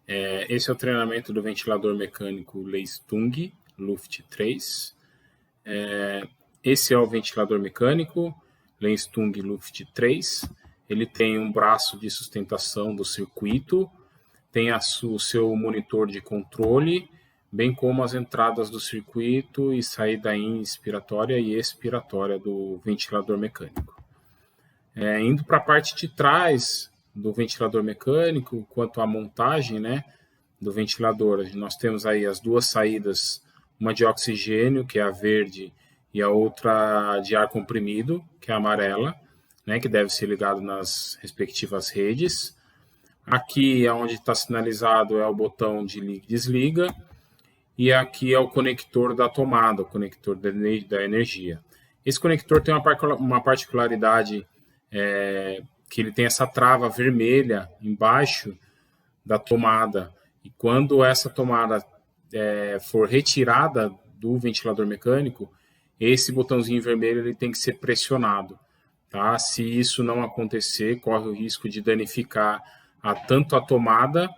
Esse é o treinamento do ventilador mecânico Leistung Luft 3. Esse é o ventilador mecânico Leistung Luft 3. Ele tem um braço de sustentação do circuito, tem o seu monitor de controle, bem como as entradas do circuito e saída inspiratória e expiratória do ventilador mecânico. Indo para a parte de trás do ventilador mecânico, quanto à montagem, né, do ventilador, nós temos aí as duas saídas, uma de oxigênio, que é a verde, e a outra de ar comprimido, que é a amarela, né, que deve ser ligado nas respectivas redes. Aqui, onde está sinalizado, é o botão de liga e desliga, e aqui é o conector da tomada, o conector da energia. Esse conector tem uma particularidade, que ele tem essa trava vermelha embaixo da tomada, e quando essa tomada for retirada do ventilador mecânico, esse botãozinho vermelho ele tem que ser pressionado. Tá? Se isso não acontecer, corre o risco de danificar tanto a tomada,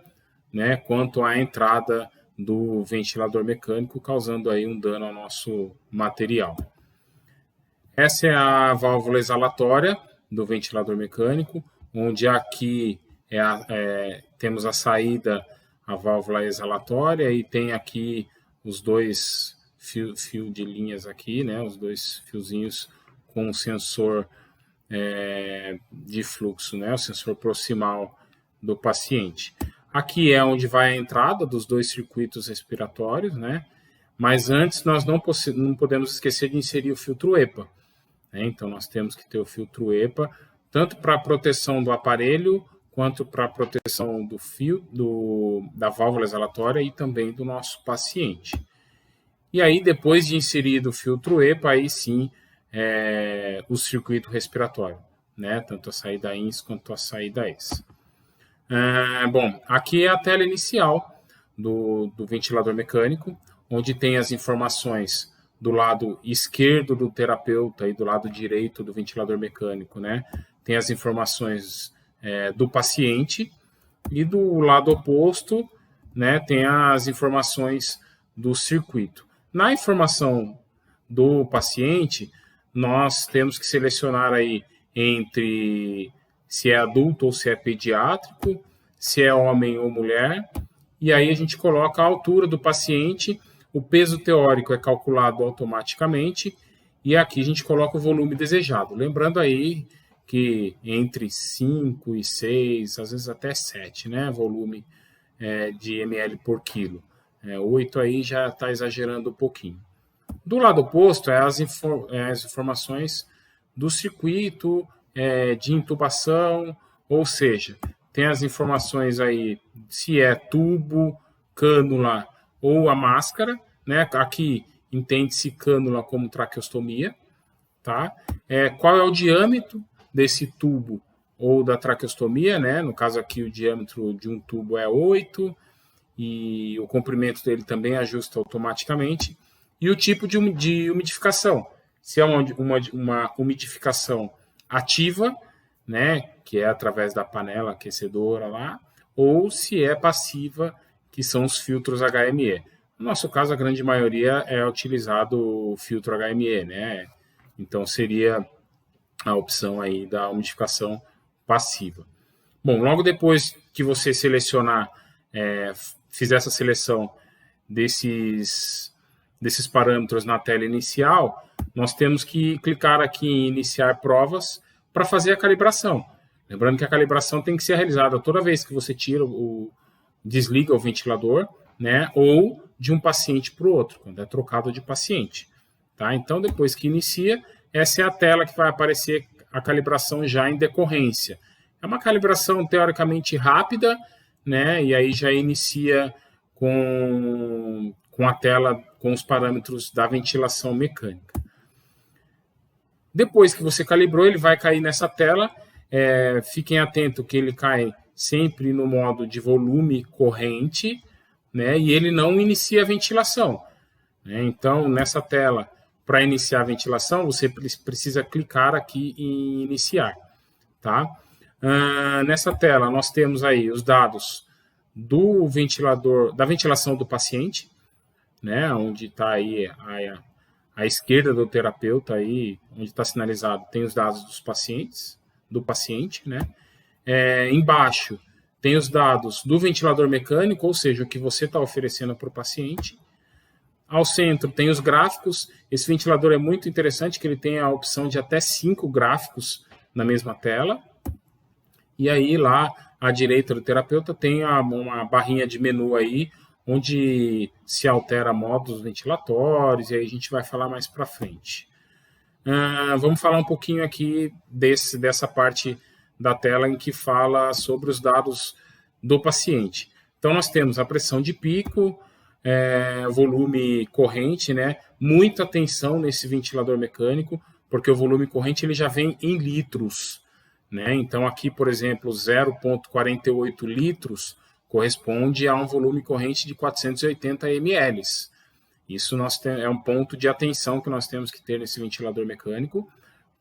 né, quanto a entrada do ventilador mecânico, causando aí um dano ao nosso material. Essa é a válvula exalatória do ventilador mecânico, onde aqui temos a saída, a válvula exalatória, e tem aqui os dois fios de linhas aqui, né, os dois fiozinhos com o sensor de fluxo, né, o sensor proximal do paciente. Aqui é onde vai a entrada dos dois circuitos respiratórios, né, mas antes nós não podemos esquecer de inserir o filtro EPA. Então, nós temos que ter o filtro EPA, tanto para a proteção do aparelho, quanto para a proteção do fio, da válvula exalatória e também do nosso paciente. E aí, depois de inserido o filtro EPA, aí sim, o circuito respiratório, né? Tanto a saída INS quanto a saída ES. Bom, aqui é a tela inicial do ventilador mecânico, onde tem as informações do lado esquerdo do terapeuta e do lado direito do ventilador mecânico, né? Tem as informações do paciente, e do lado oposto, né, tem as informações do circuito. Na informação do paciente, nós temos que selecionar aí entre se é adulto ou se é pediátrico, se é homem ou mulher, e aí a gente coloca a altura do paciente. O peso teórico é calculado automaticamente, e aqui a gente coloca o volume desejado. Lembrando aí que entre 5 e 6, às vezes até 7, né, volume de ml por quilo. 8 aí já está exagerando um pouquinho. Do lado oposto, as informações do circuito de intubação, ou seja, tem as informações aí se é tubo, cânula ou a máscara, né? Aqui entende-se cânula como traqueostomia, tá? Qual é o diâmetro desse tubo ou da traqueostomia, né? No caso aqui o diâmetro de um tubo é 8 e o comprimento dele também ajusta automaticamente. E o tipo de umidificação, se é uma umidificação ativa, né? Que é através da panela aquecedora lá, ou se é passiva, que são os filtros HME. No nosso caso, a grande maioria é utilizado o filtro HME, né? Então, seria a opção aí da umidificação passiva. Bom, logo depois que você selecionar, fizer essa seleção desses parâmetros na tela inicial, nós temos que clicar aqui em iniciar provas para fazer a calibração. Lembrando que a calibração tem que ser realizada toda vez que você desliga o ventilador, né, ou de um paciente para o outro, quando é trocado de paciente. Tá? Então, depois que inicia, essa é a tela que vai aparecer a calibração já em decorrência. É uma calibração teoricamente rápida, né, e aí já inicia com a tela com os parâmetros da ventilação mecânica. Depois que você calibrou, ele vai cair nessa tela. Fiquem atentos que ele cai sempre no modo de volume corrente, né, e ele não inicia a ventilação. Né? Então, nessa tela, para iniciar a ventilação, você precisa clicar aqui em iniciar. Tá? Nessa tela, nós temos aí os dados do ventilador, da ventilação do paciente, né, onde está aí à esquerda do terapeuta, aí, onde está sinalizado, tem os dados dos pacientes, do paciente, né? Embaixo tem os dados do ventilador mecânico, ou seja, o que você está oferecendo para o paciente. Ao centro tem os gráficos. Esse ventilador é muito interessante, que ele tem a opção de até 5 gráficos na mesma tela. E aí lá à direita do terapeuta tem uma barrinha de menu aí, onde se altera modos ventilatórios, e aí a gente vai falar mais para frente. Vamos falar um pouquinho aqui dessa parte da tela em que fala sobre os dados do paciente. Então, nós temos a pressão de pico, volume corrente, né? Muita atenção nesse ventilador mecânico, porque o volume corrente ele já vem em litros, né? Então, aqui, por exemplo, 0,48 litros corresponde a um volume corrente de 480 ml. Isso é um ponto de atenção que nós temos que ter nesse ventilador mecânico,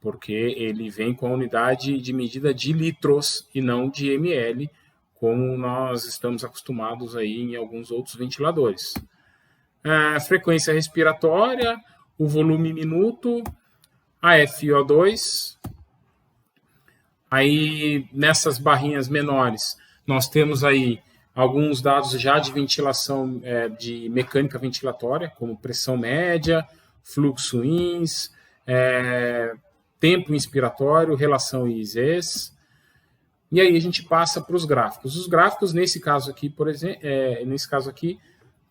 porque ele vem com a unidade de medida de litros e não de ml, como nós estamos acostumados aí em alguns outros ventiladores. A frequência respiratória, o volume minuto, a FiO2. Aí, nessas barrinhas menores, nós temos aí alguns dados já de ventilação, de mecânica ventilatória, como pressão média, fluxo ins, tempo inspiratório, relação ISES. E aí a gente passa para os gráficos. Os gráficos, nesse caso aqui, por exemplo,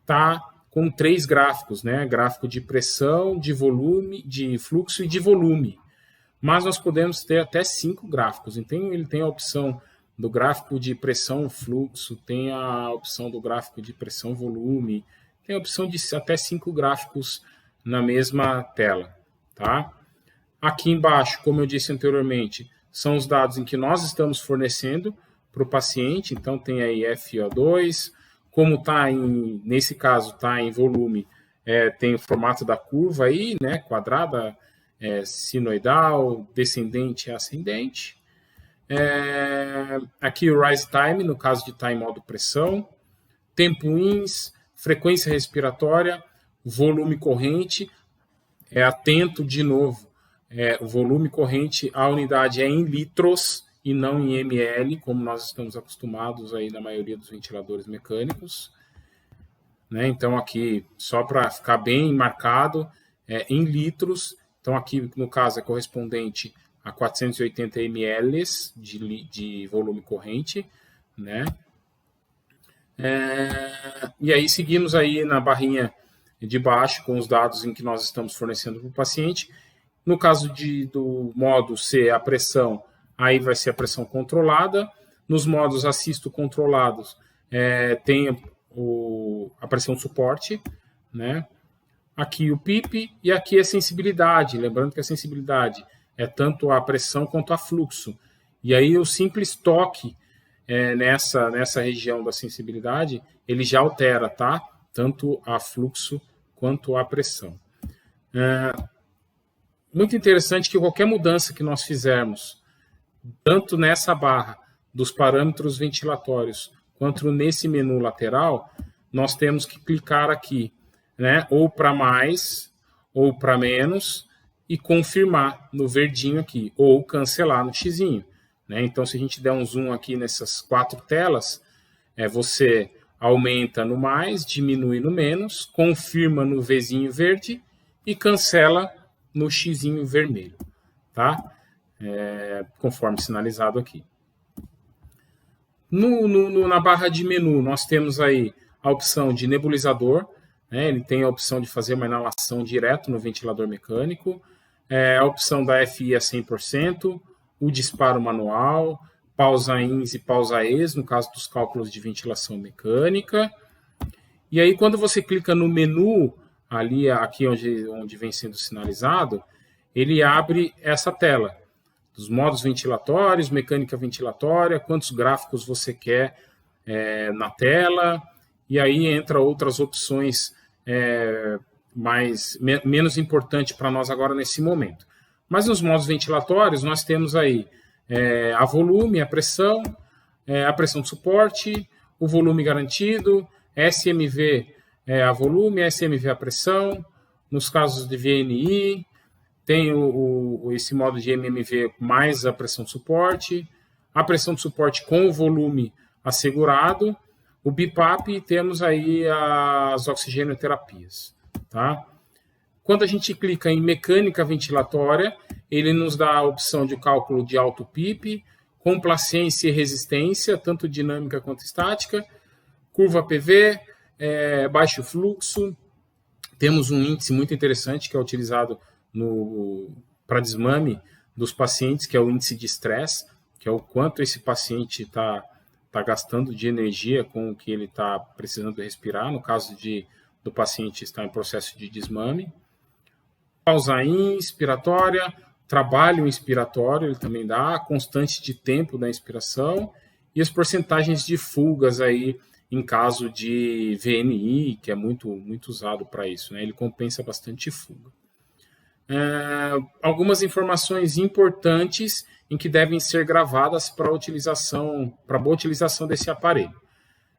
está com 3 gráficos, né? Gráfico de pressão, de volume, de fluxo e de volume. Mas nós podemos ter até 5 gráficos. Então, ele tem a opção do gráfico de pressão, fluxo, tem a opção do gráfico de pressão, volume, tem a opção de até 5 gráficos na mesma tela, tá? Aqui embaixo, como eu disse anteriormente, são os dados em que nós estamos fornecendo para o paciente. Então, tem aí FiO2, como está nesse caso, está em volume, tem o formato da curva aí, né, quadrada, sinoidal, descendente e ascendente. Aqui o rise time, no caso de estar em modo pressão, tempo ins, frequência respiratória, volume corrente, atento de novo, o volume corrente, a unidade é em litros e não em ml, como nós estamos acostumados aí na maioria dos ventiladores mecânicos, né? Então aqui, só para ficar bem marcado, em litros. Então aqui no caso é correspondente a 480 ml de volume corrente, né? E aí seguimos aí na barrinha de baixo com os dados em que nós estamos fornecendo para o paciente. No caso do modo C, a pressão, aí vai ser a pressão controlada. Nos modos assisto controlados, tem a pressão suporte, né? Aqui o PIP e aqui a sensibilidade. Lembrando que a sensibilidade é tanto a pressão quanto a fluxo. E aí o simples toque nessa região da sensibilidade, ele já altera, tá? Tanto a fluxo quanto a pressão. Muito interessante que qualquer mudança que nós fizermos, tanto nessa barra dos parâmetros ventilatórios, quanto nesse menu lateral, nós temos que clicar aqui, né? Ou para mais, ou para menos, e confirmar no verdinho aqui, ou cancelar no xizinho, né? Então, se a gente der um zoom aqui nessas 4 telas, você aumenta no mais, diminui no menos, confirma no Vzinho verde e cancela no xizinho vermelho, tá? Conforme sinalizado aqui. Na barra de menu, nós temos aí a opção de nebulizador, né? Ele tem a opção de fazer uma inalação direto no ventilador mecânico, a opção da FI a 100%, o disparo manual, pausa ins e pausa ex, no caso dos cálculos de ventilação mecânica. E aí, quando você clica no menu, ali aqui onde vem sendo sinalizado, ele abre essa tela dos modos ventilatórios, mecânica ventilatória, quantos gráficos você quer na tela, e aí entra outras opções menos importantes para nós agora nesse momento. Mas nos modos ventilatórios nós temos aí a volume, a pressão de suporte, o volume garantido, SMV a volume, SMV a pressão, nos casos de VNI, tem esse modo de MMV mais a pressão de suporte com o volume assegurado, o BiPAP e temos aí as oxigenioterapias. Tá? Quando a gente clica em mecânica ventilatória, ele nos dá a opção de cálculo de alto PIP, complacência e resistência, tanto dinâmica quanto estática, curva PV, baixo fluxo. Temos um índice muito interessante que é utilizado para desmame dos pacientes, que é o índice de estresse, que é o quanto esse paciente está gastando de energia com o que ele está precisando respirar, no caso do paciente estar em processo de desmame. Pausa inspiratória, trabalho inspiratório, ele também dá, a constante de tempo da inspiração e as porcentagens de fugas aí em caso de VNI, que é muito usado para isso, né? Ele compensa bastante fuga. Algumas informações importantes em que devem ser gravadas para boa utilização desse aparelho.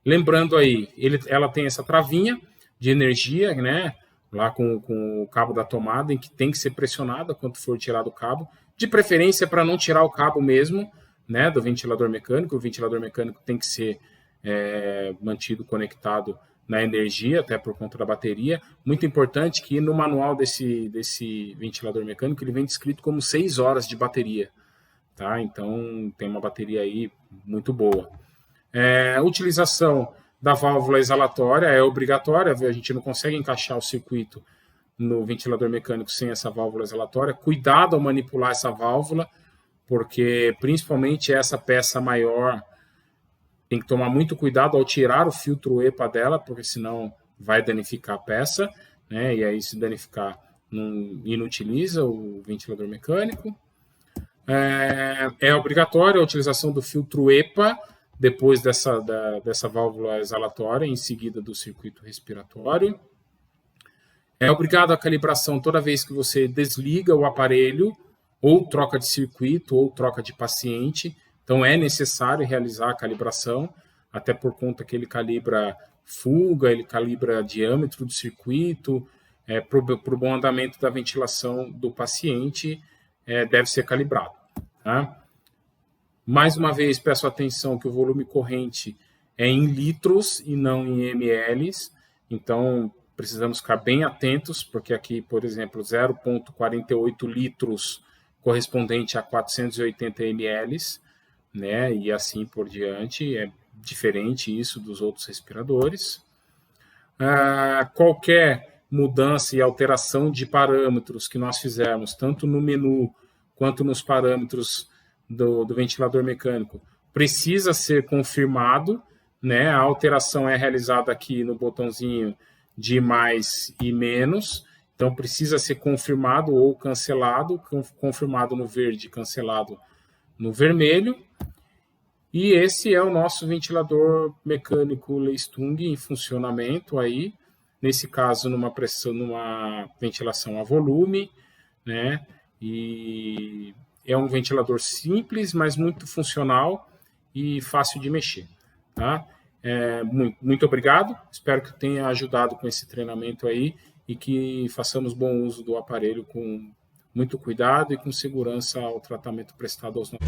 Lembrando aí, ela tem essa travinha de energia, né? Lá com o cabo da tomada, em que tem que ser pressionada quando for tirado o cabo, de preferência para não tirar o cabo mesmo, né, do ventilador mecânico. O ventilador mecânico tem que ser mantido conectado na energia, até por conta da bateria. Muito importante que no manual desse ventilador mecânico ele vem descrito como 6 horas de bateria. Tá? Então tem uma bateria aí muito boa. A utilização da válvula exalatória é obrigatória, a gente não consegue encaixar o circuito no ventilador mecânico sem essa válvula exalatória. Cuidado ao manipular essa válvula, porque principalmente essa peça maior tem que tomar muito cuidado ao tirar o filtro EPA dela, porque senão vai danificar a peça, né? E aí se danificar inutiliza o ventilador mecânico. É obrigatória a utilização do filtro EPA, depois dessa válvula exalatória, em seguida do circuito respiratório. É obrigado a calibração toda vez que você desliga o aparelho, ou troca de circuito, ou troca de paciente. Então, é necessário realizar a calibração, até por conta que ele calibra fuga, ele calibra diâmetro do circuito, para o bom andamento da ventilação do paciente, deve ser calibrado. Tá? Mais uma vez, peço atenção que o volume corrente é em litros e não em ml, então precisamos ficar bem atentos, porque aqui, por exemplo, 0,48 litros correspondente a 480 ml, né? E assim por diante, é diferente isso dos outros respiradores. Qualquer mudança e alteração de parâmetros que nós fizermos, tanto no menu quanto nos parâmetros do ventilador mecânico, precisa ser confirmado, né? A alteração é realizada aqui no botãozinho de mais e menos, então precisa ser confirmado ou cancelado, confirmado no verde, cancelado no vermelho. E esse é o nosso ventilador mecânico Leistung em funcionamento aí, nesse caso numa ventilação a volume, né? E é um ventilador simples, mas muito funcional e fácil de mexer. Tá? Muito obrigado. Espero que tenha ajudado com esse treinamento aí e que façamos bom uso do aparelho com muito cuidado e com segurança ao tratamento prestado aos nossos.